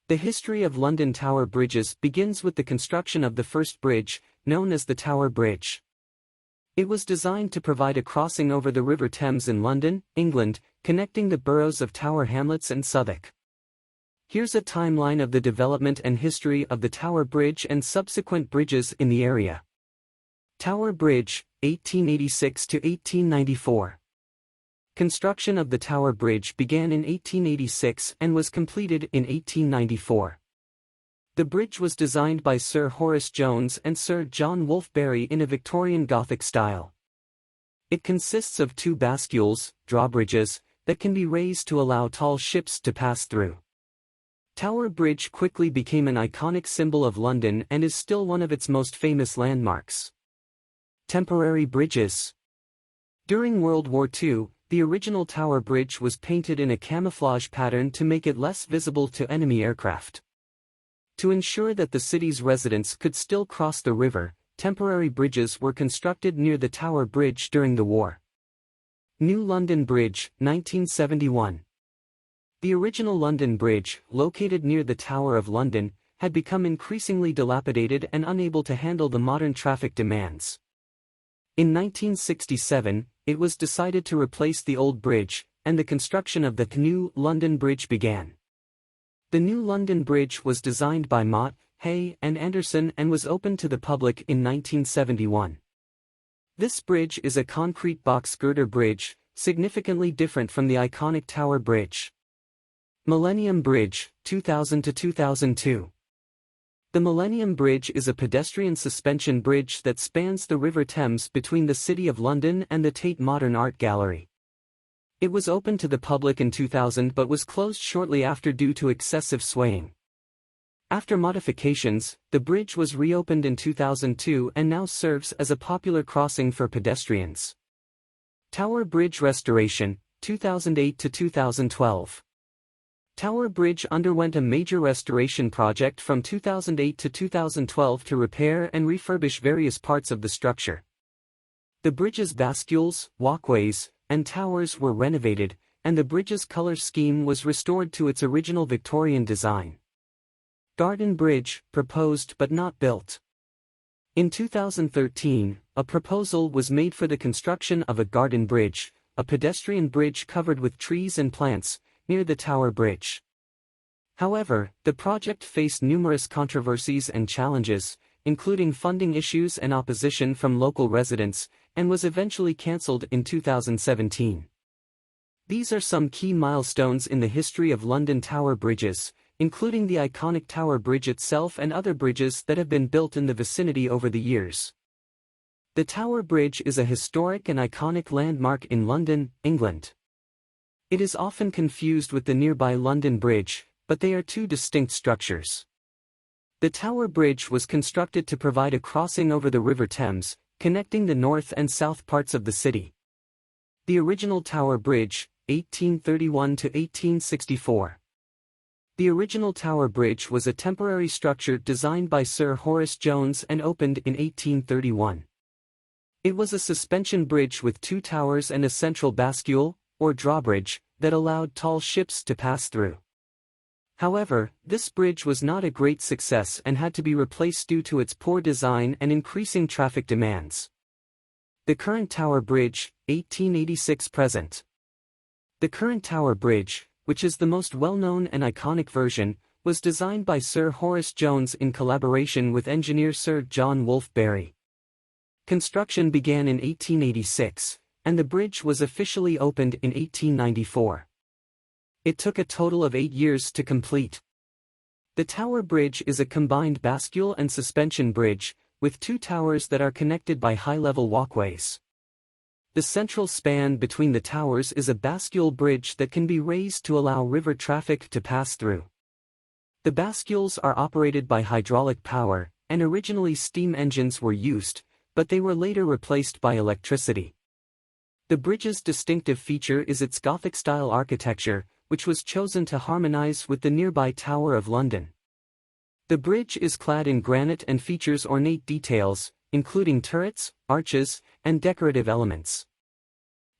The history of London Tower bridges begins with the construction of the first bridge, known as the Tower Bridge. It was designed to provide a crossing over the River Thames in London, England, connecting the boroughs of Tower Hamlets and Southwark. Here's a timeline of the development and history of the Tower Bridge and subsequent bridges in the area. Tower Bridge, 1886 to 1894. Construction of the Tower Bridge began in 1886 and was completed in 1894. The bridge was designed by Sir Horace Jones and Sir John Wolfe-Barry in a Victorian Gothic style. It consists of two bascules, drawbridges, that can be raised to allow tall ships to pass through. Tower Bridge quickly became an iconic symbol of London and is still one of its most famous landmarks. Temporary bridges. During World War II, the original Tower Bridge was painted in a camouflage pattern to make it less visible to enemy aircraft. To ensure that the city's residents could still cross the river, temporary bridges were constructed near the Tower Bridge during the war. New London Bridge, 1971. The original London Bridge, located near the Tower of London, had become increasingly dilapidated and unable to handle the modern traffic demands. In 1967, it was decided to replace the old bridge, and the construction of the new London Bridge began. The new London Bridge was designed by Mott, Hay, and Anderson and was opened to the public in 1971. This bridge is a concrete box girder bridge, significantly different from the iconic Tower Bridge. Millennium Bridge, 2000 to 2002. The Millennium Bridge is a pedestrian suspension bridge that spans the River Thames between the City of London and the Tate Modern Art Gallery. It was opened to the public in 2000 but was closed shortly after due to excessive swaying. After modifications, the bridge was reopened in 2002 and now serves as a popular crossing for pedestrians. Tower Bridge Restoration, 2008 to 2012. Tower Bridge underwent a major restoration project from 2008 to 2012 to repair and refurbish various parts of the structure. The bridge's bascules, walkways, and towers were renovated, and the bridge's color scheme was restored to its original Victorian design. Garden Bridge, proposed but not built. In 2013, a proposal was made for the construction of a garden bridge, a pedestrian bridge covered with trees and plants, near the Tower Bridge. However, the project faced numerous controversies and challenges, including funding issues and opposition from local residents, and was eventually cancelled in 2017. These are some key milestones in the history of London Tower bridges, including the iconic Tower Bridge itself and other bridges that have been built in the vicinity over the years. The Tower Bridge is a historic and iconic landmark in London, England. It is often confused with the nearby London Bridge, but they are two distinct structures. The Tower Bridge was constructed to provide a crossing over the River Thames, connecting the north and south parts of the city. The original Tower Bridge, 1831 to 1864. The original Tower Bridge was a temporary structure designed by Sir Horace Jones and opened in 1831. It was a suspension bridge with two towers and a central bascule, or drawbridge, that allowed tall ships to pass through. However, this bridge was not a great success and had to be replaced due to its poor design and increasing traffic demands. The current Tower Bridge, 1886 present. The current Tower Bridge, which is the most well-known and iconic version, was designed by Sir Horace Jones in collaboration with engineer Sir John Wolfe-Barry. Construction began in 1886, and the bridge was officially opened in 1894. It took a total of 8 years to complete. The Tower Bridge is a combined bascule and suspension bridge, with two towers that are connected by high-level walkways. The central span between the towers is a bascule bridge that can be raised to allow river traffic to pass through. The bascules are operated by hydraulic power, and originally steam engines were used, but they were later replaced by electricity. The bridge's distinctive feature is its Gothic-style architecture, which was chosen to harmonize with the nearby Tower of London. The bridge is clad in granite and features ornate details, including turrets, arches, and decorative elements.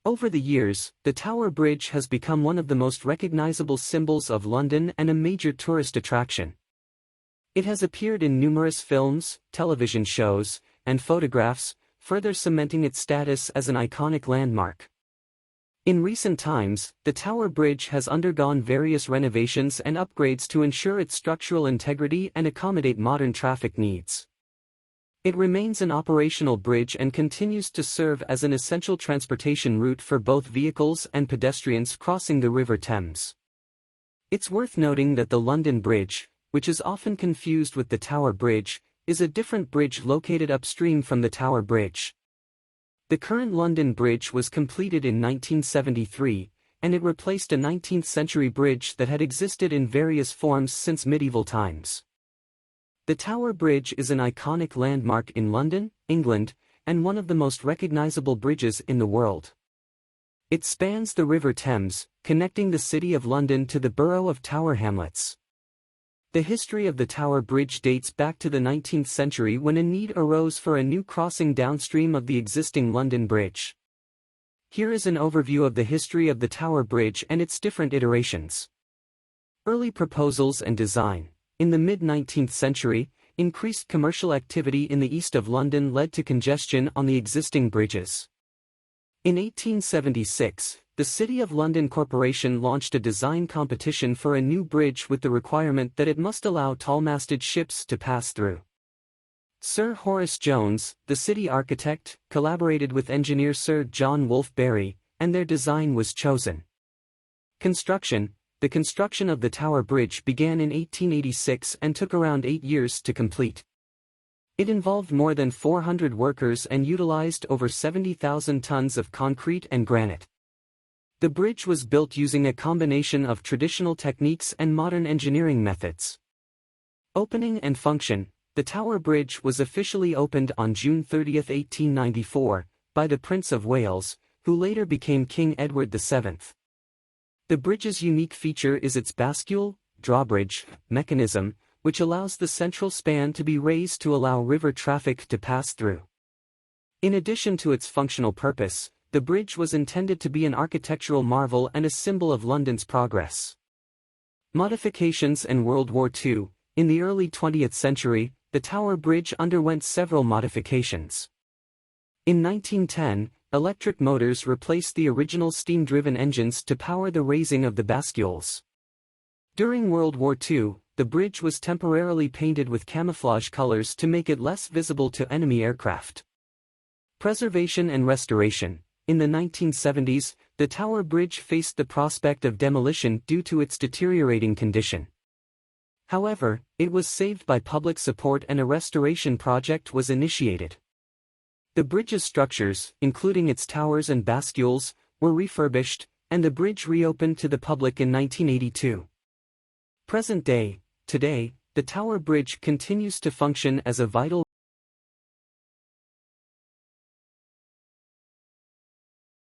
Over the years, the Tower Bridge has become one of the most recognizable symbols of London and a major tourist attraction. It has appeared in numerous films, television shows, and photographs, further cementing its status as an iconic landmark. In recent times, the Tower Bridge has undergone various renovations and upgrades to ensure its structural integrity and accommodate modern traffic needs. It remains an operational bridge and continues to serve as an essential transportation route for both vehicles and pedestrians crossing the River Thames. It's worth noting that the London Bridge, which is often confused with the Tower Bridge, is a different bridge located upstream from the Tower Bridge. The current London Bridge was completed in 1973, and it replaced a 19th-century bridge that had existed in various forms since medieval times. The Tower Bridge is an iconic landmark in London, England, and one of the most recognizable bridges in the world. It spans the River Thames, connecting the City of London to the borough of Tower Hamlets. The history of the Tower Bridge dates back to the 19th century when a need arose for a new crossing downstream of the existing London Bridge. Here is an overview of the history of the Tower Bridge and its different iterations. Early proposals and design. In the mid-19th century, increased commercial activity in the east of London led to congestion on the existing bridges. In 1876, the City of London Corporation launched a design competition for a new bridge with the requirement that it must allow tall-masted ships to pass through. Sir Horace Jones, the city architect, collaborated with engineer Sir John Wolfe Barry, and their design was chosen. The construction of the Tower Bridge began in 1886 and took around 8 years to complete. It involved more than 400 workers and utilized over 70,000 tons of concrete and granite. The bridge was built using a combination of traditional techniques and modern engineering methods. Opening and function. The Tower Bridge was officially opened on June 30, 1894, by the Prince of Wales, who later became King Edward VII. The bridge's unique feature is its bascule, drawbridge, mechanism, which allows the central span to be raised to allow river traffic to pass through. In addition to its functional purpose, the bridge was intended to be an architectural marvel and a symbol of London's progress. Modifications and World War II. In the early 20th century, the Tower Bridge underwent several modifications. In 1910, electric motors replaced the original steam-driven engines to power the raising of the bascules. During World War II, the bridge was temporarily painted with camouflage colors to make it less visible to enemy aircraft. Preservation and restoration. In the 1970s, the Tower Bridge faced the prospect of demolition due to its deteriorating condition. However, it was saved by public support and a restoration project was initiated. The bridge's structures, including its towers and bascules, were refurbished, and the bridge reopened to the public in 1982. Present day. Today, the Tower Bridge continues to function as a vital